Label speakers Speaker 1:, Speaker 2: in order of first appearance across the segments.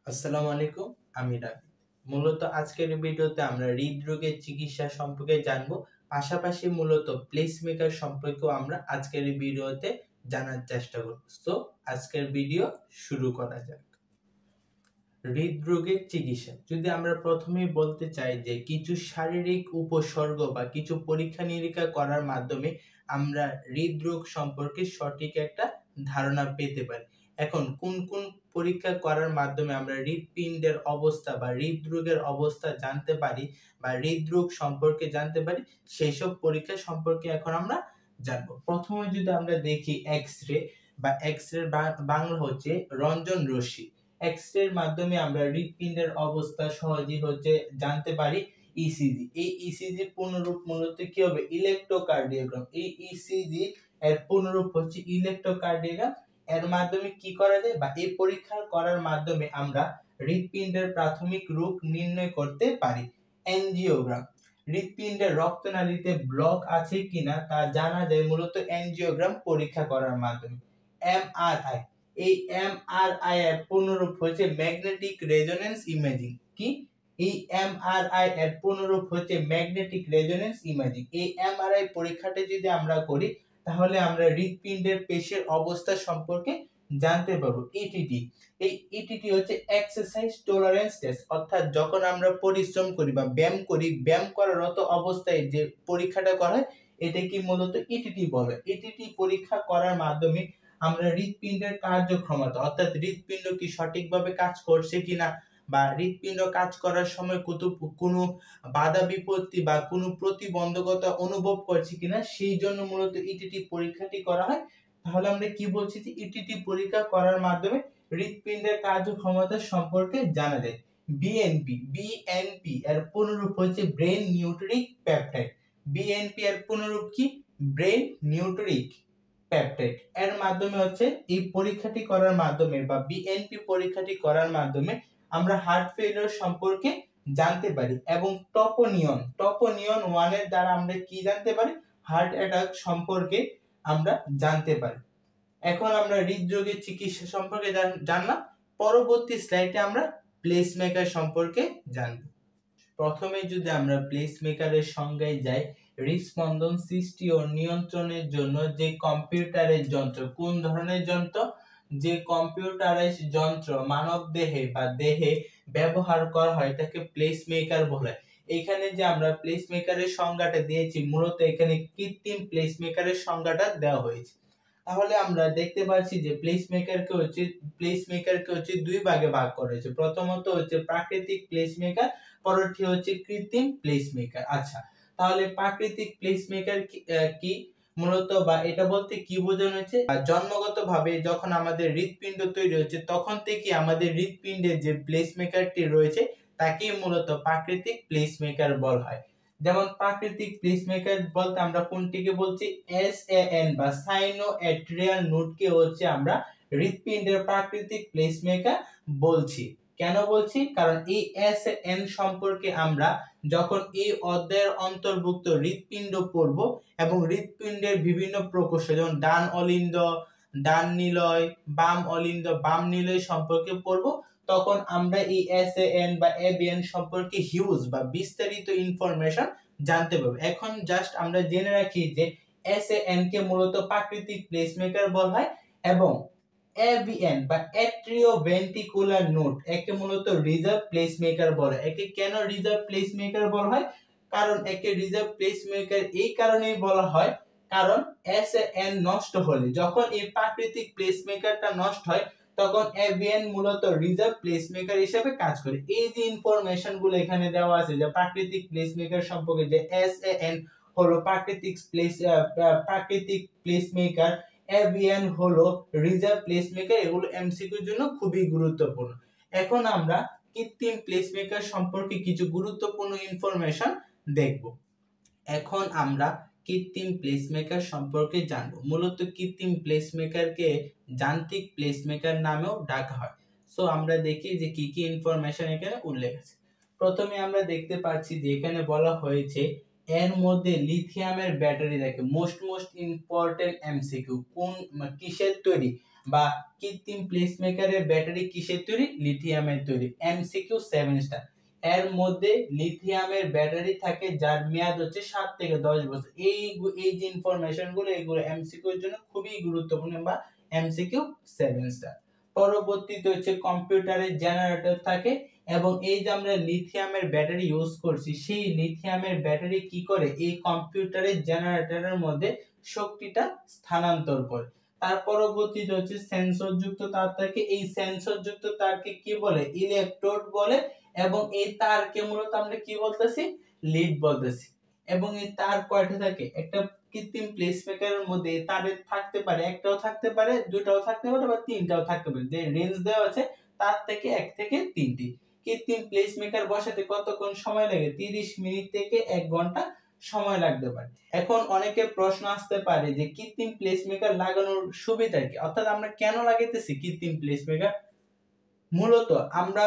Speaker 1: আসসালামু আলাইকুম, আমি রাবি। মূলত আজকের ভিডিওতে আমরা হৃদরোগের চিকিৎসা সম্পর্কে জানব। পাশাপাশি মূলত প্লেসমেকার সম্পর্কেও আমরা আজকের এই ভিডিওতে জানার চেষ্টা করব। তো আজকের ভিডিও শুরু করা যাক। হৃদরোগের চিকিৎসা যদি আমরা প্রথমেই বলতে চাই যে কিছু শারীরিক উপসর্গ বা কিছু পরীক্ষা নিরীক্ষা করার মাধ্যমে আমরা হৃদরোগ সম্পর্কে সঠিক একটা ধারণা পেতে পারি। এখন কোন কোন পরীক্ষা করার মাধ্যমে আমরা হৃৎপিণ্ডের অবস্থা বা হৃদরোগের অবস্থা জানতে পারি বা হৃদরোগ সম্পর্কে জানতে পারি, সেই সব পরীক্ষা সম্পর্কে এখন আমরা জানবো। প্রথমে যদি আমরা দেখি এক্স-রে বা এক্স-রে বাংলা হচ্ছে রঞ্জন রশ্মি। এক্স-রের মাধ্যমে আমরা হৃৎপিণ্ডের অবস্থা সহজেই জানতে পারি। ইসিজি, এই ইসিজি পূর্ণরূপ মূলত কি হবে? ইলেকট্রোকার্ডিওগ্রাম। এই ইসিজি এর পূর্ণরূপ হচ্ছে ইলেকট্রোকার্ডিওগ্রাম। এর মাধ্যমে কি করা যায় বা এই পরীক্ষা করার মাধ্যমে আমরা হৃৎপিণ্ডের প্রাথমিক রোগ নির্ণয় করতে পারি। এনজিওগ্রাম, হৃৎপিণ্ডের রক্তনালীতে ব্লক আছে কিনা তা জানা যায় মূলত এনজিওগ্রাম পরীক্ষা করার মাধ্যমে। এমআরআই, এই এমআরআই এর পূর্ণরূপ হচ্ছে ম্যাগনেটিক রেজোন্যান্স ইমেজিং। কি? এই এমআরআই এর পূর্ণরূপ হচ্ছে ম্যাগনেটিক রেজোন্যান্স ইমেজিং। এই এমআরআই পরীক্ষাটা যদি আমরা করি তাহলে আমরা হৃৎপিণ্ডের পেশির অবস্থা সম্পর্কে জানতে পারবো। ইটিটি, এই ইটিটি হচ্ছে এক্সারসাইজ টলারেন্স টেস্ট, অর্থাৎ যখন আমরা পরিশ্রম করি বা ব্যায়াম করি, ব্যায়াম করারত অবস্থায় যে পরীক্ষাটা করা হয় এটা কি মূলত ইটিটি বলে। ইটিটি পরীক্ষা করার মাধ্যমে আমরা হৃৎপিণ্ডের কার্যক্ষমতা, অর্থাৎ হৃৎপিণ্ড কি সঠিকভাবে কাজ করছে কিনা বা হৃৎপিণ্ড কাজ করার সময় কোনো বাধা বিপত্তি বা কোনো প্রতিবন্ধকতা অনুভব করছে কিনা সেই জন্য মূলত ইটিটি পরীক্ষাটি করা হয়। তাহলে আমরা কি বলছি যে ইটিটি পরীক্ষা করার মাধ্যমে হৃৎপিণ্ডের কার্যক্ষমতা সম্পর্কে জানা যায়। বিএনপি এর পুনরূপ হচ্ছে ব্রেন নিউট্রিক পেপটাইড। বিএনপি এর পুনরূপ কি? Brain natriuretic peptide. এর মাধ্যমে এই পরীক্ষাটি করার মাধ্যমে বা বিএনপি পরীক্ষাটি করার মাধ্যমে আমরা হার্ট ফেলিওর সম্পর্কে জানতে পারি এবং টপোনিয়ন 1 এর দ্বারা আমরা কি জানতে পারি? হার্ট অ্যাটাক সম্পর্কে আমরা জানতে পারি। এখন আমরা হৃদরোগের চিকিৎসা সম্পর্কে জানলাম। পরবর্তী স্লাইডে আমরা প্লেসমেকার সম্পর্কে জানব। প্রথমে যদি আমরা প্লেসমেকারের সংজ্ঞায় যাই, হৃদস্পন্দন সৃষ্টি ও নিয়ন্ত্রণের জন্য যে কম্পিউটারের যন্ত্র, কোন ধরনের যন্ত্র? যে কম্পিউটারাইজড যন্ত্র মানব দেহে বা দেহে ব্যবহার করা হয় তাকে প্লেসমেকার বলে। এখানে যে আমরা প্লেসমেকারের সংজ্ঞাটা দিয়েছি, মূলত এখানে কৃত্রিম প্লেসমেকারের সংজ্ঞাটা দেওয়া হয়েছে। তাহলে আমরা দেখতে পাচ্ছি যে প্লেসমেকারকে দুই ভাগে ভাগ করা হয়েছে। প্রথমত হচ্ছে প্রাকৃতিক প্লেসমেকার, পরটি হচ্ছে কৃত্রিম প্লেসমেকার। আচ্ছা, তাহলে প্রাকৃতিক প্লেসমেকার কি মূলত বা এটা বলতে কি বোঝানো হয়েছে? জন্মগতভাবে যখন আমাদের হৃৎপিণ্ড তৈরি হচ্ছে তখন থেকে আমাদের হৃৎপিণ্ডে যে প্লেসমেকারটি রয়েছে তাকে মূলত প্রাকৃতিক প্লেসমেকার বলা হয়। যেমন প্রাকৃতিক প্লেসমেকার বলতে আমরা কোনটিকে বলছি? এসএএন বা সাইনো অ্যাট্রিয়াল নোডকে আমরা হৃৎপিণ্ডের প্রাকৃতিক প্লেসমেকার বলছি। কেন বলছি? কারণ এই এসএএন সম্পর্কে আমরা যখন এই অধ্যায়ের অন্তর্ভুক্ত হৃৎপিণ্ড পড়ব এবং হৃৎপিণ্ডের বিভিন্ন প্রকোষ্ঠ যেমন ডান অলিন্দ, ডান নিলয়, বাম অলিন্দ, বাম নিলয় সম্পর্কে পড়ব, তখন আমরা এই এসএএন বা এবিএন সম্পর্কে হিউজ বা বিস্তারিত ইনফরমেশন জানতে পারবো। এখন জাস্ট আমরা জেনে রাখি যে এসএএন কে মূলত প্রাকৃতিক প্লেসমেকার বলা হয় এবং এভিএন বা অ্যাট্রিওভেন্ট্রিকুলার নোড একে মূলত রিজার্ভ প্লেসমেকার বলে। একে কেন রিজার্ভ প্লেসমেকার বলা হয়? কারণ একে রিজার্ভ প্লেসমেকার এই কারণেই বলা হয় কারণ এসএএন নষ্ট হলে, যখন এই প্রাকৃতিক প্লেসমেকারটা নষ্ট হয় তখন এভিএন মূলত রিজার্ভ প্লেসমেকার হিসেবে কাজ করে। এই যে ইনফরমেশন গুলো এখানে দেওয়া আছে যে প্রাকৃতিক প্লেসমেকার সম্পর্কে, যে এসএএন হলো প্রাকৃতিক প্লেসমেকার, এভিএন হলো রিজার্ভ প্লেসমেকার, এগুলো এমসিকিউর জন্য খুবই গুরুত্বপূর্ণ। এখন আমরা কৃত্রিম প্লেসমেকার সম্পর্কে কিছু গুরুত্বপূর্ণ ইনফরমেশন দেখব। এখন আমরা কৃত্রিম প্লেসমেকার সম্পর্কে জানব। মূলত কৃত্রিম প্লেসমেকারকে যান্ত্রিক প্লেসমেকার নামেও ডাকা হয়। সো আমরা দেখি যে কি কি ইনফরমেশন এখানে উল্লেখ আছে। প্রথমে আমরা দেখতে পাচ্ছি যে এখানে বলা হয়েছে এর মধ্যে লিথিয়ামের ব্যাটারি থাকে। মোস্ট ইম্পর্টেন্ট এমসিকিউ, কোন কিসের তৈরি? বা কৃত্রিম প্লেসমেকারের ব্যাটারি কিসের তৈরি? লিথিয়ামের তৈরি। MCQ 7 star. এর মধ্যে লিথিয়ামের ব্যাটারি থাকে যার মেয়াদ হচ্ছে 7 থেকে 10 বছর। এই যে ইনফরমেশন গুলো এগুলো এমসিকিউ এর জন্য খুবই গুরুত্বপূর্ণ বা এমসিকিউ 7 স্টার। পরবর্তীতে হচ্ছে কম্পিউটারের জেনারেটর থাকে এবং এই যে আমরা লিথিয়ামের ব্যাটারি ইউজ করছি সেই লিথিয়ামের ব্যাটারি কি করে এই কম্পিউটারের জেনারেটরের মধ্যে শক্তিটা স্থানান্তর করে। তার পরবর্তীতে হচ্ছে সেন্সর যুক্ত তার থাকে, এই সেন্সর যুক্ত তারকে কি বলে? ইলেকট্রোড বলে এবং এই তারকে মূলত আমরা কি বলতেছি? লিড বলতেছি। এবং এই তার কয়টা থাকে? একটা কৃত্রিম প্লেসমেকারের মধ্যে তারের থাকতে পারে, একটাও থাকতে পারে, দুটাও থাকতে পারে বা তিনটাও থাকতে পারে। যে রেঞ্জ দেওয়া আছে তার থেকে 1 থেকে 3টি। কৃত্রিম প্লেসমেকার বসাতে কতক্ষণ সময় লাগে? 30 মিনিট থেকে 1 ঘন্টা সময় লাগতে পারে। এখন অনেকের প্রশ্ন আসতে পারে যে কৃত্রিম প্লেসমেকার লাগানোর সুবিধা কি? অর্থাৎ আমরা কেন লাগাইতেছি কৃত্রিম প্লেসমেকার? মূলত আমরা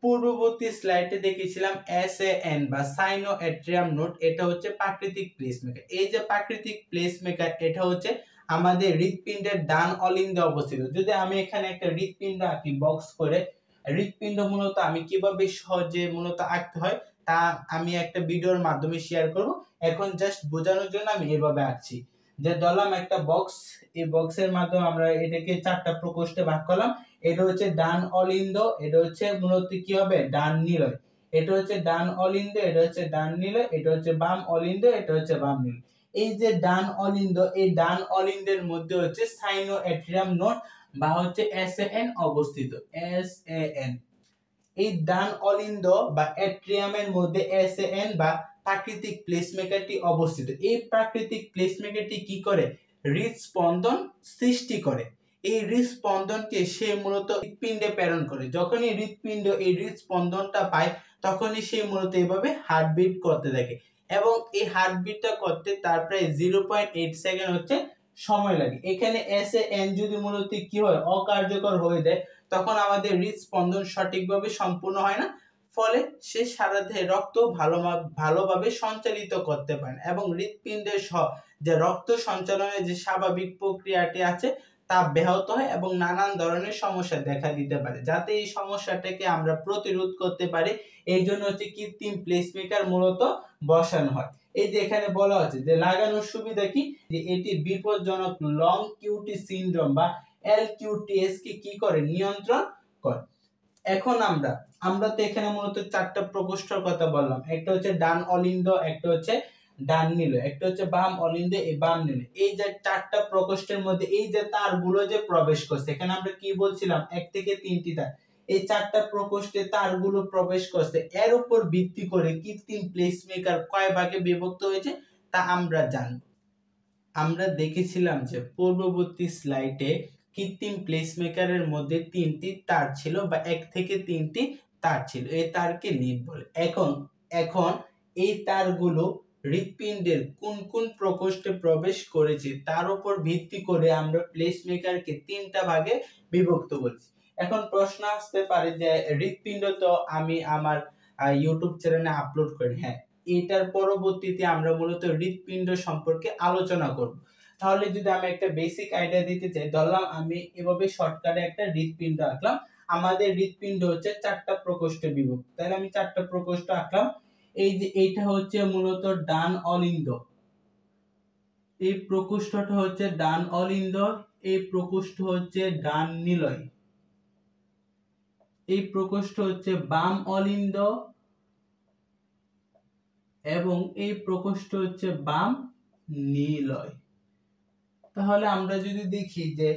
Speaker 1: পূর্ববর্তী স্লাইডে দেখেছিলাম SAN বা সাইনো অ্যাট্রিয়াম নোড, এটা হচ্ছে প্রাকৃতিক প্লেসমেকার। এই যে প্রাকৃতিক প্লেসমেকার এটা হচ্ছে আমাদের হৃৎপিণ্ডের ডান অলিন্দে অবস্থিত। যদি আমি এখানে একটা হৃৎপিণ্ড আঁকি বক্স করে, হৃৎপিণ্ড মূলত আমি কিভাবে সহজে মূলত আঁকতে হয় তা আমি একটা ভিডিওর মাধ্যমে শেয়ার করব। এখন জাস্ট বোঝানোর জন্য আমি এভাবে আঁকছি। যে ধরলাম একটা বক্স, এই বক্সের মাধ্যমে আমরা এটাকে 4টা প্রকোষ্ঠে ভাগ করলাম। এটা হচ্ছে ডান অলিন্দ, এটা হচ্ছে মূলত কি হবে? ডান নিলয়। এটা হচ্ছে ডান অলিন্দ, এটা হচ্ছে ডান নিলয়, এটা হচ্ছে বাম অলিন্দ, এটা হচ্ছে বাম নিলয়। এই যে ডান অলিন্দ, এই ডান অলিন্দের মধ্যে হচ্ছে সাইনো অ্যাট্রিয়াম নোড বা হচ্ছে SAN অবস্থিত। SAN এই ডান অলিন্দ বা অ্যাট্রিয়ামের মধ্যে SAN বা প্রাকৃতিক প্লেসমেকারটি অবস্থিত। এই প্রাকৃতিক প্লেসমেকারটি কি করে? হৃদস্পন্দন সৃষ্টি করে। এই হৃদস্পন্দনকে সে মূলত হৃৎপিণ্ডে প্রেরণ করে। যখনই হৃৎপিণ্ড এই হৃদস্পন্দনটা পায় তখনই সে মূলত এইভাবে হার্টবিট করতে থাকে এবং এই হার্টবিটটা করতে তার প্রায় 0.8 সেকেন্ড হচ্ছে সময় লাগে। এখানে SAN যদি মূলত কি হয়? অকার্যকর হয়ে যায় তখন আমাদের হৃদস্পন্দন সঠিকভাবে সম্পূর্ণ হয় না, ফলে সে সারা দেহে রক্ত ভালোভাবে সঞ্চালিত করতে পারে না এবং হৃৎপিণ্ডের যে রক্ত সঞ্চালনের যে স্বাভাবিক প্রক্রিয়াটি আছে তা ব্যাহত হয় এবং নানান ধরনের সমস্যা দেখা দিতে পারে। যাতে এই সমস্যাটাকে আমরা প্রতিরোধ করতে পারি এই জন্য হচ্ছে কৃত্রিম প্লেসমেকার মূলত বসানো হয়। এই যে এখানে বলা হচ্ছে যে লাগানোর সুবিধা কি? যে এটি বিপজ্জনক লং কিউটি সিনড্রোম বা LQTS কে কি করে? নিয়ন্ত্রণ করে। এখন আমরা তো এখানে মূলত 4টা প্রকোষ্ঠের কথা বললাম। একটা হচ্ছে ডান অলিন্দ, একটা হচ্ছে ডান নিলয়, একটা হচ্ছে বাম অলিন্দ, এই বাম নিলয়। এই যে 4টা প্রকোষ্ঠের মধ্যে এই যে তারগুলো যে প্রবেশ করছে, এখানে আমরা কি বলছিলাম? 1 থেকে 3টি তার। এই 4টা প্রকোষ্ঠে তারগুলো প্রবেশ করছে। এর উপর ভিত্তি করে কৃত্রিম প্লেসমেকার কয় ভাগে বিভক্ত হয়েছে তা আমরা জানব। আমরা দেখেছিলাম যে পূর্ববর্তী স্লাইডে কৃত্রিম প্লেসমেকারের মধ্যে 3টি তার ছিল বা 1 থেকে 3টি তার ছিল। এই তারকে লিড বলে। এখন এই তারগুলো হৃৎপিণ্ডের কোন কোন প্রকোষ্ঠে প্রবেশ করেছে তার উপর ভিত্তি করে আমরা প্লেসমেকারকে 3টা ভাগে বিভক্ত করেছি। এখন প্রশ্ন আসতে পারে যে হৃৎপিণ্ড তো আমি আমার ইউটিউব চ্যানেলে আপলোড করি। হ্যাঁ, এটার পরবর্তীতে আমরা মূলত হৃৎপিণ্ড সম্পর্কে আলোচনা করব। তাহলে যদি আমি একটা বেসিক আইডিয়া দিতে চাই, ধরলাম আমি এভাবে শর্টকাটে একটা হৃৎপিণ্ড আঁকলাম। আমাদের হৃৎপিণ্ড হচ্ছে 4টা প্রকোষ্ঠে বিভক্ত। তাহলে আমি 4টা প্রকোষ্ঠ আঁকলাম। এই যে এইটা হচ্ছে মূলত ডান অলিন্দ, এই প্রকোষ্ঠটা হচ্ছে ডান অলিন্দ, এই প্রকোষ্ঠ হচ্ছে ডান নিলয়, এই প্রকোষ্ঠ হচ্ছে বাম অলিন্দ এবং এই প্রকোষ্ঠ হচ্ছে বাম নিলয়। তাহলে আমরা যদি দেখি যে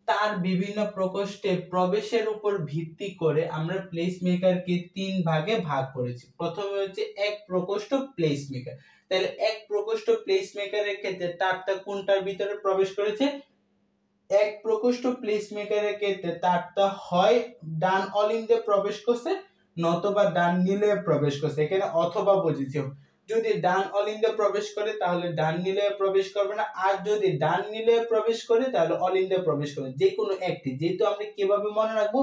Speaker 1: তার বিভিন্ন প্রকোষ্ঠে প্রবেশের উপর ভিত্তি করে আমরা প্লেসমেকারকে 3 ভাগে ভাগ করেছি। প্রথমে হচ্ছে এক প্রকোষ্ঠ প্লেসমেকার। তাহলে এক প্রকোষ্ঠ প্লেসমেকারের ক্ষেত্রে তারটা কোনটার ভিতরে প্রবেশ করেছে? এক প্রকোষ্ঠ প্লেসমেকারের ক্ষেত্রে তারটা হয় ডান অলিন্দে প্রবেশ করছে নতুবা ডান নিলয়ে প্রবেশ করছে। এখানে অথবা বুঝেছি। যদি ডান অলিন্দে প্রবেশ করে তাহলে ডান নিলয়ে প্রবেশ করবে না, আর যদি ডান নিলয়ে প্রবেশ করে তাহলে অলিন্দে প্রবেশ করবে। যে কোনো একটি। যেহেতু আমরা কিভাবে মনে রাখবো?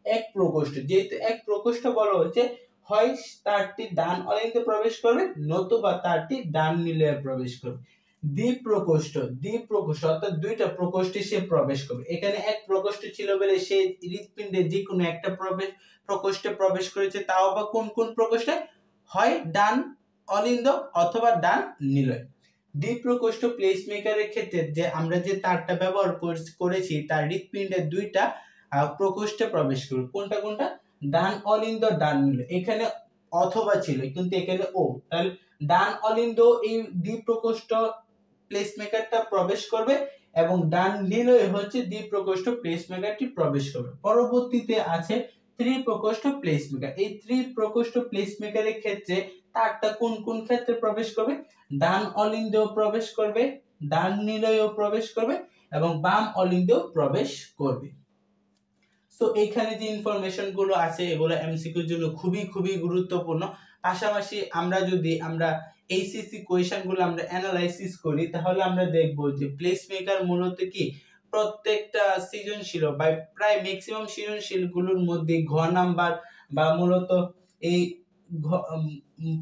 Speaker 1: এক প্রকোষ্ঠ, যেহেতু এক প্রকোষ্ঠ বলা হচ্ছে হয় তারটি ডান অলিন্দে প্রবেশ করবে নতুবা তারটি ডান নিলয়ে প্রবেশ করবে। দ্বিপ্রকোষ্ঠ অর্থাৎ দুইটা প্রকোষ্ঠে সে প্রবেশ করবে। এখানে এক প্রকোষ্ঠ ছিল বলে সে হৃৎপিণ্ডে যে কোনো একটা প্রকোষ্ঠে প্রবেশ করেছে, তাও বা কোন কোন প্রকোষ্ঠে, হয় ডান অলিন্দ অথবা ডান নিলয়। দ্বিপ্রকোষ্ঠ প্লেসমেকারের ক্ষেত্রে যে আমরা যে তারটা ব্যবহার করেছি তার হৃৎপিণ্ডের দুইটা প্রকোষ্ঠে প্রবেশ করবে। কোনটা কোনটা? ডান অলিন্দ ডান নিলয়। এখানে অথবা ছিল কিন্তু এখানে ও, তাহলে ডান অলিন্দ এই দ্বিপ্রকোষ্ঠ প্লেসমেকারটা প্রবেশ করবে এবং ডান নিলয় হচ্ছে দ্বিপ্রকোষ্ঠ প্লেসমেকারটি প্রবেশ করবে। পরবর্তীতে আছে ত্রিপ্রকোষ্ঠ প্লেসমেকার। এই ত্রিপ্রকোষ্ঠ প্লেসমেকারের ক্ষেত্রে তারটা কোন কোন ক্ষেত্রে প্রবেশ করবে? ডান অলিন্দেও প্রবেশ করবে, ডান নিলয়েও প্রবেশ করবে এবং বাম অলিন্দেও প্রবেশ করবে। সো এখানে যে ইনফরমেশন গুলো আছে এগুলো এমসিকিউর জন্য খুবই খুবই গুরুত্বপূর্ণ। পাশাপাশি আমরা যদি এইচএসসি কোয়েশ্চেন গুলো আমরা অ্যানালাইসিস করি তাহলে আমরা দেখব যে প্লেসমেকার মূলত কি প্রত্যেকটা সৃজনশীল বা প্রায় ম্যাক্সিমাম সৃজনশীল গুলোর মধ্যে ঘ নাম্বার বা মূলত এই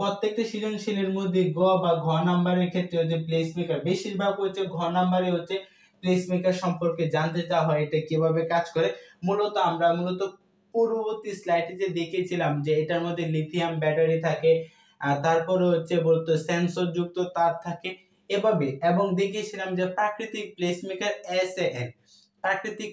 Speaker 1: প্রত্যেকটা সৃজনশীলের মধ্যে গ বা ঘ নাম্বারের ক্ষেত্রে যে প্লেসমেকার বেশিরভাগ হচ্ছে ঘ নাম্বারে হচ্ছে প্লেসমেকার সম্পর্কে জানতে চাওয়া হয়, এটা কিভাবে কাজ করে। আমরা পূর্ববর্তী স্লাইডে যে দেখিয়েছিলাম যে এটার মধ্যে লিথিয়াম ব্যাটারি থাকে, তারপরে হচ্ছে বলতো সেন্সর যুক্ত তার থাকে এভাবে, এবং দেখিয়েছিলাম যে প্রাকৃতিক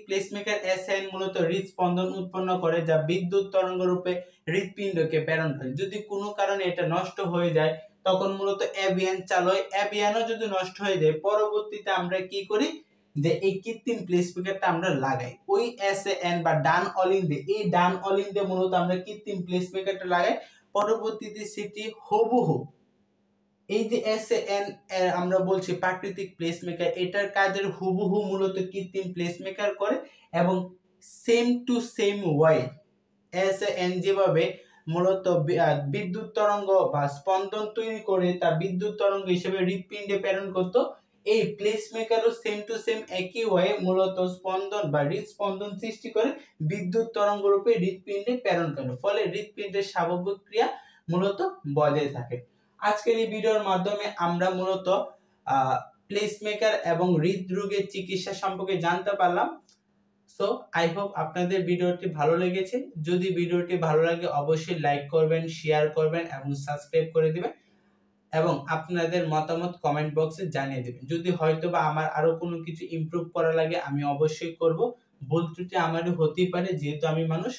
Speaker 1: প্লেসমেকার এসএন মূলত হৃদস্পন্দন উৎপন্ন করে যা বিদ্যুৎ তরঙ্গ রূপে হৃৎপিণ্ডকে প্রেরণ করে। যদি কোনো কারণে এটা নষ্ট হয়ে যায় তখন মূলত অ্যাভিয়ান চালু হয়। অ্যাভিয়ানও যদি নষ্ট হয়ে যায় পরবর্তীতে আমরা কি করি যে এই কৃত্রিম প্লেসমেকারটা আমরা লাগাই ওই এসএন বা ডান অলিন্দে। এই ডান অলিন্দে মূলত আমরা কৃত্রিম প্লেসমেকারটা লাগাই, পরবর্তীতে সেটি হুবহু এই যে এসএন আমরা বলছি প্রাকৃতিক প্লেসমেকার, এটার কাজের হুবহু মূলত কৃত্রিম প্লেসমেকার করে এবং সেম টু সেম ওয়ে এসএন যেভাবে মূলত বিদ্যুৎ তরঙ্গ বা স্পন্দন তৈরি করে তা বিদ্যুৎ তরঙ্গ হিসেবে হৃৎপিণ্ডে প্রেরণ করত, এই প্লেসমেকারও সেম টু সেম একই ওয়ে মূলত স্পন্দন বা হৃদস্পন্দন সৃষ্টি করে বিদ্যুৎ তরঙ্গ রূপে হৃৎপিণ্ডে প্রেরণ করে, ফলে হৃৎপিণ্ডের স্বাভাবিক ক্রিয়া মূলত বজায় থাকে। আজকের এই ভিডিওর মাধ্যমে আমরা মূলত প্লেসমেকার এবং হৃদরোগের চিকিৎসা সম্পর্কে জানতে পারলাম। সো আই হোপ আপনাদের ভিডিওটি ভালো লেগেছে। যদি ভিডিওটি ভালো লাগে অবশ্যই লাইক করবেন, শেয়ার করবেন এবং সাবস্ক্রাইব করে দিবেন এবং আপনাদের মতামত কমেন্ট বক্সে জানিয়ে দিবেন। যদি হয়তোবা আমার আরো কোনো কিছু ইমপ্রুভ করা লাগে আমি অবশ্যই করব। ভুল ত্রুটি আমারও হতেই পারে, যেহেতু আমি মানুষ,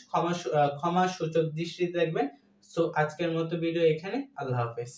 Speaker 1: ক্ষমা সূচক দৃষ্টিতে দেখবেন। সো আজকের মতো ভিডিও এখানে, আল্লাহ হাফেজ।